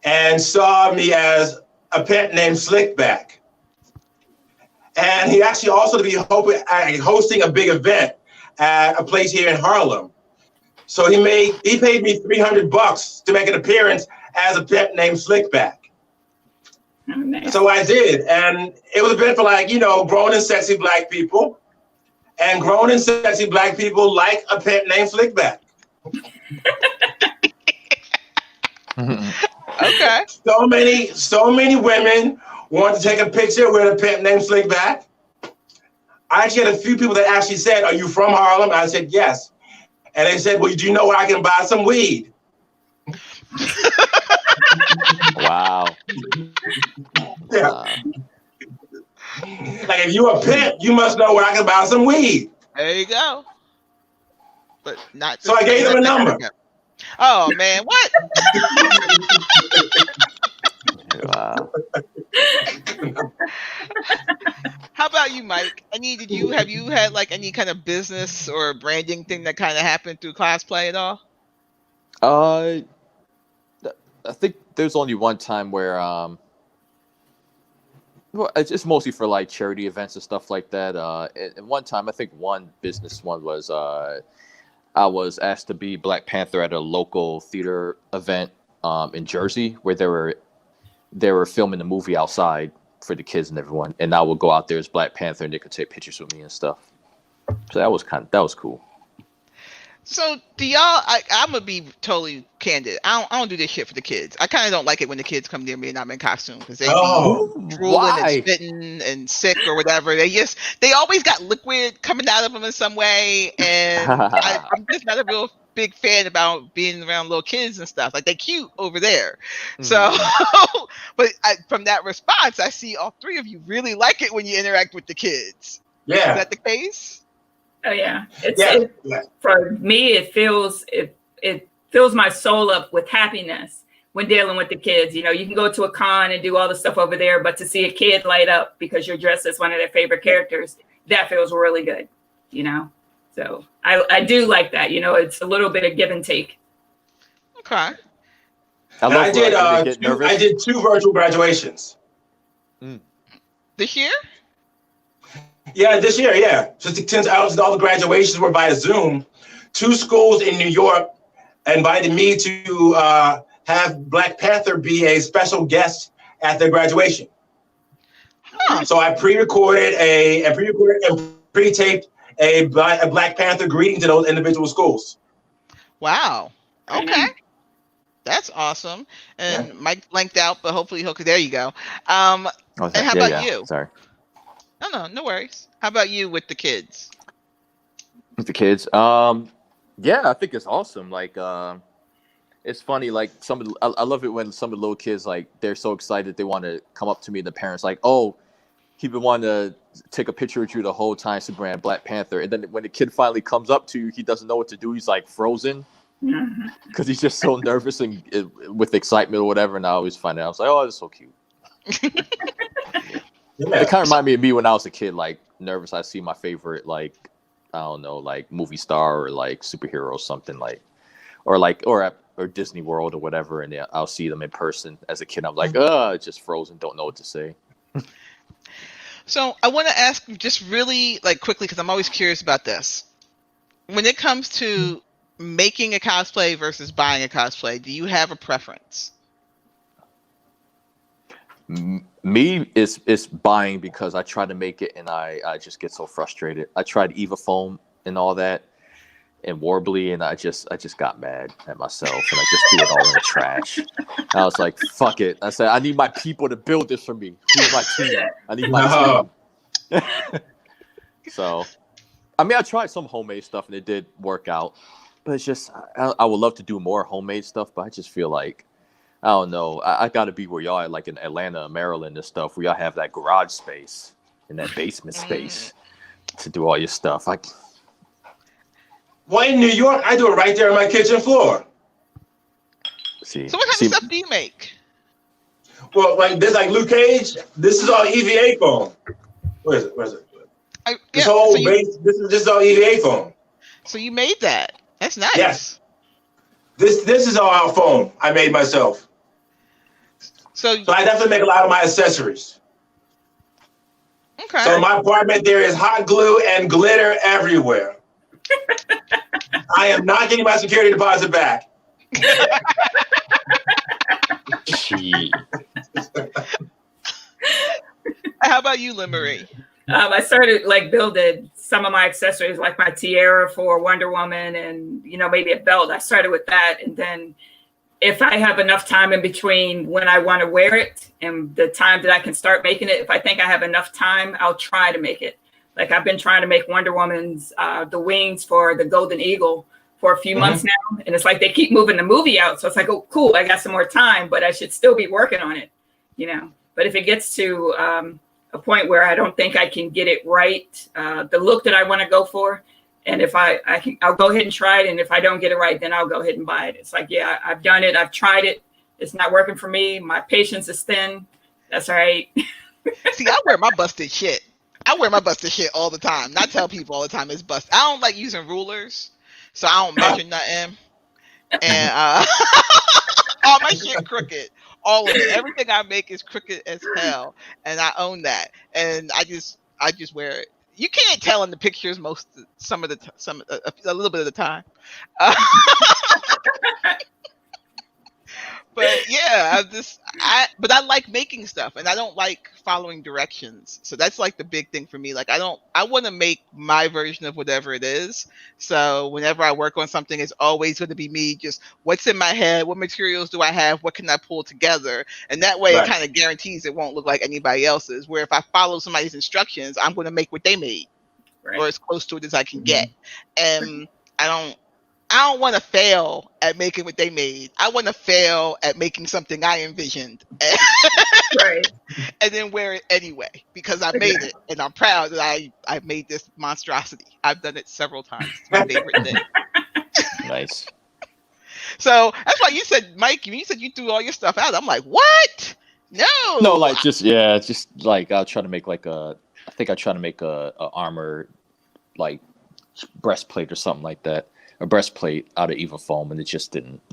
and saw me as a pet named Slickback. And he actually also to be hosting a big event at a place here in Harlem. So he paid me $300 to make an appearance as a pet named Slickback. Oh, nice. So I did, and it was a event for grown and sexy Black people, and grown and sexy Black people like a pet named Slickback. Okay. So many women want to take a picture with a pet named Slickback. I actually had a few people that actually said, "Are you from Harlem?" I said, "Yes." And they said, "Well, do you know where I can buy some weed?" Wow. Yeah. Like, if you're a pimp, you must know where I can buy some weed. There you go. But not. So I gave them a number. Oh man, what? Wow. How about you, Mike? Have you had like any kind of business or branding thing that kind of happened through cosplay at all? I think there's only one time where well, it's mostly for like charity events and stuff like that. And one time, I think one business one was I was asked to be Black Panther at a local theater event in Jersey, where they were filming the movie outside for the kids and everyone, and I would go out there as Black Panther, and they could take pictures with me and stuff. So that was cool. So do y'all? I'm gonna be totally candid. I don't do this shit for the kids. I kind of don't like it when the kids come near me and I'm in costume, because they be drooling and spitting and sick or whatever. They always got liquid coming out of them in some way, and I'm just not a real big fan about being around little kids and stuff. Like, they cute over there. So, but from that response, I see all three of you really like it when you interact with the kids. Yeah. Is that the case? Oh yeah. For me, it fills my soul up with happiness when dealing with the kids. You know, you can go to a con and do all the stuff over there, but to see a kid light up because you're dressed as one of their favorite characters, that feels really good, you know? So I do like that. You know, it's a little bit of give and take. Okay. I did 2 virtual graduations. This year? Yeah, this year, yeah. Since all the graduations were via Zoom, 2 schools in New York invited me to have Black Panther be a special guest at their graduation. So I pre-recorded and pre-taped a Black Panther greeting to those individual schools. Wow. Okay. That's awesome. And Mike blanked out, but hopefully there you go. And how about you? Sorry. No worries. How about you with the kids? With the kids. Yeah, I think it's awesome. Like, it's funny. Like I love it when some of the little kids, like, they're so excited they want to come up to me and the parents like, oh, he been wanting to take a picture with you the whole time, Superman, Black Panther, and then when the kid finally comes up to you, he doesn't know what to do. He's like frozen because he's just so nervous and with excitement or whatever. And I always find out, I was like, oh, that's so cute. Yeah. It kind of reminded me of me when I was a kid, like nervous. I see my favorite, like, I don't know, like movie star or like superhero or something, like, or Disney World or whatever, and I'll see them in person as a kid. I'm like, just frozen, don't know what to say. So I want to ask just really like quickly, because I'm always curious about this. When it comes to making a cosplay versus buying a cosplay, do you have a preference? Me, it's buying, because I try to make it and I just get so frustrated. I tried Eva foam and all that and Warbly, and I just got mad at myself and I just threw it all in the trash. I was like, fuck it. I said, I need my people to build this for me. Who's my team? I need my team. So, I mean, I tried some homemade stuff and it did work out, but it's just, I would love to do more homemade stuff, but I just feel like, I don't know, I got to be where y'all are, like in Atlanta, Maryland and stuff, where y'all have that garage space and that basement space to do all your stuff. Well, in New York, I do it right there on my kitchen floor. See. So what kind of stuff do you make? Well, like this, like Luke Cage, this is all EVA foam. Where is it? This is all EVA foam. So you made that. That's nice. Yes. This is all our foam I made myself. So I definitely make a lot of my accessories. Okay. So my apartment, there is hot glue and glitter everywhere. I am not getting my security deposit back. Gee. How about you, Lynne Marie? I started like building some of my accessories, like my tiara for Wonder Woman and, maybe a belt. I started with that. And then if I have enough time in between when I want to wear it and the time that I can start making it, if I think I have enough time, I'll try to make it. Like I've been trying to make Wonder Woman's the wings for the Golden Eagle for a few months now. And it's like they keep moving the movie out. So it's like, oh, cool, I got some more time, but I should still be working on it, But if it gets to a point where I don't think I can get it right, the look that I want to go for, and if I'll go ahead and try it. And if I don't get it right, then I'll go ahead and buy it. It's like, yeah, I've done it. I've tried it. It's not working for me. My patience is thin. That's all right. See, I wear my busted shit. I wear my busted shit all the time. And I tell people all the time it's busted. I don't like using rulers, so I don't measure nothing. And all my shit crooked. All of it. Everything I make is crooked as hell. And I own that. And I just wear it. You can't tell in the pictures a little bit of the time. But yeah, but I like making stuff and I don't like following directions. So that's like the big thing for me. Like I want to make my version of whatever it is. So whenever I work on something, it's always going to be me, just what's in my head, what materials do I have, what can I pull together? And that way It kind of guarantees it won't look like anybody else's. Where if I follow somebody's instructions, I'm going to make what they made or as close to it as I can get. And I don't want to fail at making what they made. I want to fail at making something I envisioned. Right. And then wear it anyway because I made it and I'm proud that I made this monstrosity. I've done it several times. It's my favorite thing. Nice. So that's why you said, Mike, when you said you threw all your stuff out, I'm like, what? No, like just like I'll try to make like a armor like breastplate or something like that. A breastplate out of Eva foam, and it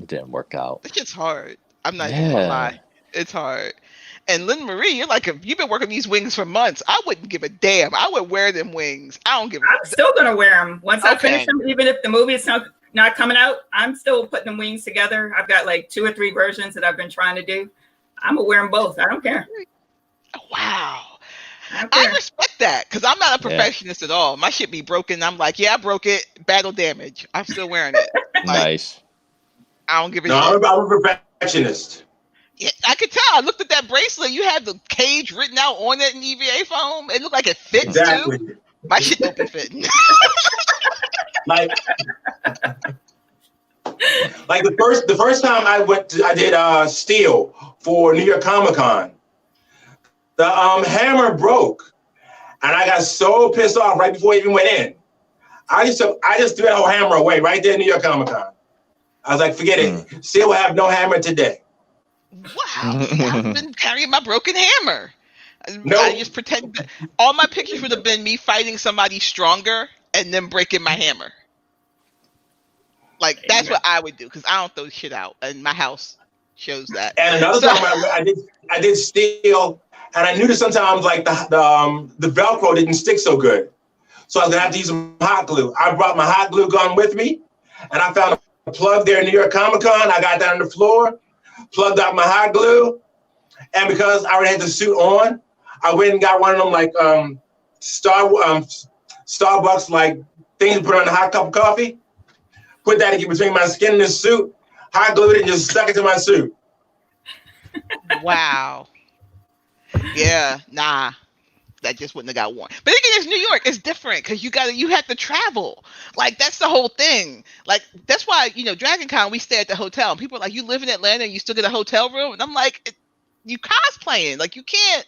didn't work out. It's just hard. I'm not even gonna lie. It's hard. And Lynne Marie, you're like, if you've been working these wings for months, I wouldn't give a damn. I would wear them wings. I'm still gonna wear them once I finish them. Even if the movie is not coming out, I'm still putting them wings together. I've got like 2 or 3 versions that I've been trying to do. I'm gonna wear them both. I don't care. Wow. I respect that because I'm not a perfectionist at all. My shit be broken. I'm like, yeah, I broke it. Battle damage. I'm still wearing it. Like, nice. I don't give a shit. I'm a perfectionist. Yeah, I could tell. I looked at that bracelet. You had the cage written out on it in EVA foam. It looked like it fits too. My shit don't be fitting. Like, like the first time I did steel for New York Comic-Con. The hammer broke, and I got so pissed off right before I even went in. I just threw that whole hammer away right there in New York Comic-Con. I was like, forget it. Steel will have no hammer today. Wow, I've been carrying my broken hammer. Nope. I just pretend that all my pictures would have been me fighting somebody stronger and then breaking my hammer. Like, that's what I would do, because I don't throw shit out, and my house shows that. And another time I did steel, and I knew that sometimes like the Velcro didn't stick so good, so I was gonna have to use some hot glue. I brought my hot glue gun with me, and I found a plug there in New York Comic-Con. I got down on the floor, plugged out my hot glue, and because I already had the suit on, I went and got one of them like Starbucks like things to put on a hot cup of coffee. Put that in between my skin and the suit, hot glued it, and just stuck it to my suit. Wow. Yeah, nah. That just wouldn't have got worn. But again, it's New York. It's different because you have to travel. Like, that's the whole thing. Like, that's why, Dragon Con, we stay at the hotel. And people are like, you live in Atlanta and you still get a hotel room? And I'm like, you cosplaying. Like, you can't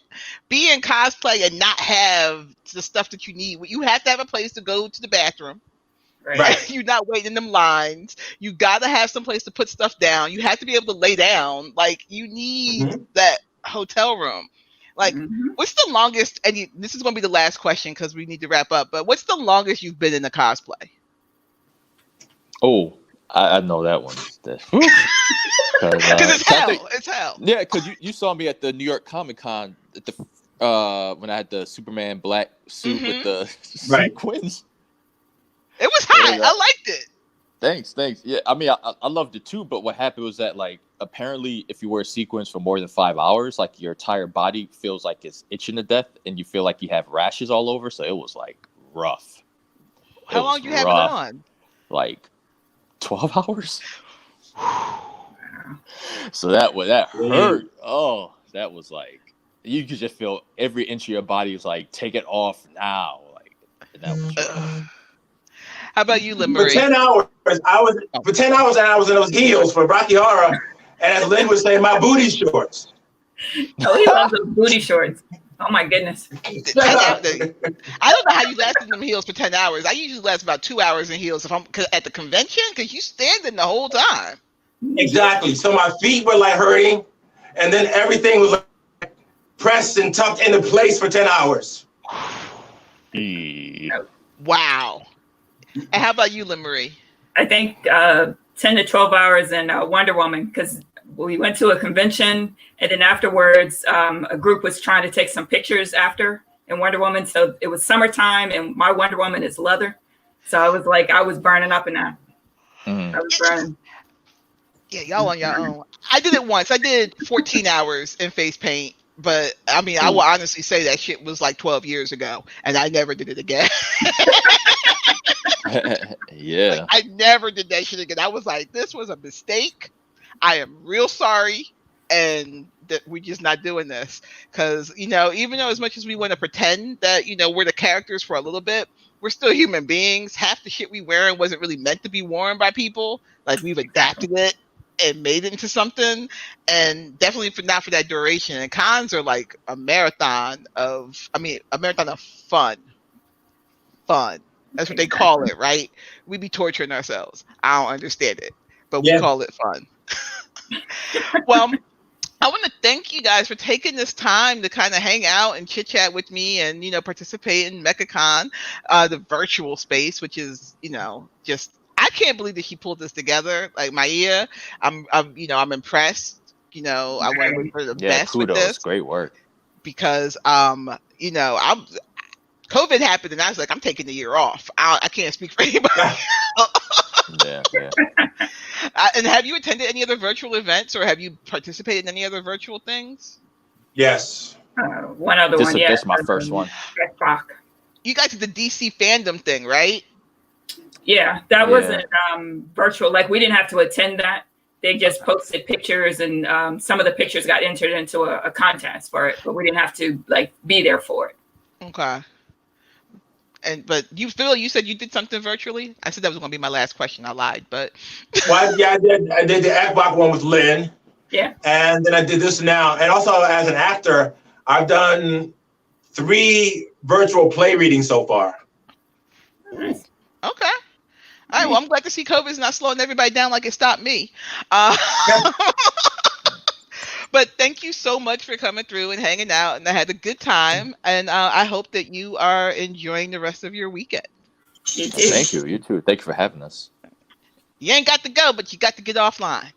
be in cosplay and not have the stuff that you need. You have to have a place to go to the bathroom. Right. You're not waiting in them lines. You got to have some place to put stuff down. You have to be able to lay down. Like, you need that hotel room. Like, what's the longest, and this is going to be the last question because we need to wrap up, but what's the longest you've been in a cosplay? Oh, I know that one. Because it's hell. It's hell. Yeah, because you saw me at the New York Comic-Con at the when I had the Superman black suit with the sequins. It was hot. I liked it. Thanks. Yeah, I mean, I loved it too, but what happened was that, like, apparently if you wear sequins for more than 5 hours, like, your entire body feels like it's itching to death and you feel like you have rashes all over. So it was, like, rough. How long you have it on? Like 12 hours. So that hurt. Oh, that was like, you could just feel every inch of your body was like, take it off now. Like, and that was rough. How about you, Lynne Marie? For 10 hours, I was in those heels for Rocky Horror, and as Lynn would say, my booty shorts. Oh, he loves those booty shorts. Oh my goodness. I don't know how you lasted in them heels for 10 hours. I usually last about 2 hours in heels if I'm at the convention, because you standing the whole time. Exactly. So my feet were like hurting, and then everything was like pressed and tucked into place for 10 hours. Wow. And how about you, Lynne Marie? I think 10 to 12 hours in Wonder Woman, because we went to a convention and then afterwards a group was trying to take some pictures after in Wonder Woman. So it was summertime and my Wonder Woman is leather. So I was burning up in that. I was burning. Yeah, y'all on your own. I did it once. I did 14 hours in face paint. But I mean, I will honestly say that shit was like 12 years ago and I never did it again. Yeah. Like, I never did that shit again. I was like, this was a mistake. I am real sorry. And that we're just not doing this. Because, even though as much as we want to pretend that, we're the characters for a little bit, we're still human beings. Half the shit we wearing wasn't really meant to be worn by people. Like, we've adapted it and made it into something. And definitely not for that duration. And cons are like a marathon of fun. That's what they call it, right? We be torturing ourselves. I don't understand it, but we call it fun. Well, I want to thank you guys for taking this time to kind of hang out and chit chat with me and, participate in MECCAcon, the virtual space, which is, just, I can't believe that she pulled this together. Like, Maia, I'm impressed. I want to wish her the best kudos. With this. Great work. Because, COVID happened and I was like, I'm taking the year off. I can't speak for anybody. Yeah. And have you attended any other virtual events or have you participated in any other virtual things? Yes. One other one, yeah. This is my first one. You guys did the DC fandom thing, right? Yeah, that wasn't virtual. Like, we didn't have to attend that. They just posted pictures and some of the pictures got entered into a contest for it, but we didn't have to, like, be there for it. Okay. But you, Phil, you said you did something virtually. I said that was going to be my last question. I lied, but. Well, yeah, I did the Xbox one with Lynn. Yeah. And then I did this now. And also as an actor, I've done 3 virtual play readings so far. Nice. Okay. All right. Well, I'm glad to see COVID's not slowing everybody down like it stopped me. But thank you so much for coming through and hanging out. And I had a good time. And I hope that you are enjoying the rest of your weekend. You too. Thank you. You too. Thank you for having us. You ain't got to go, but you got to get offline.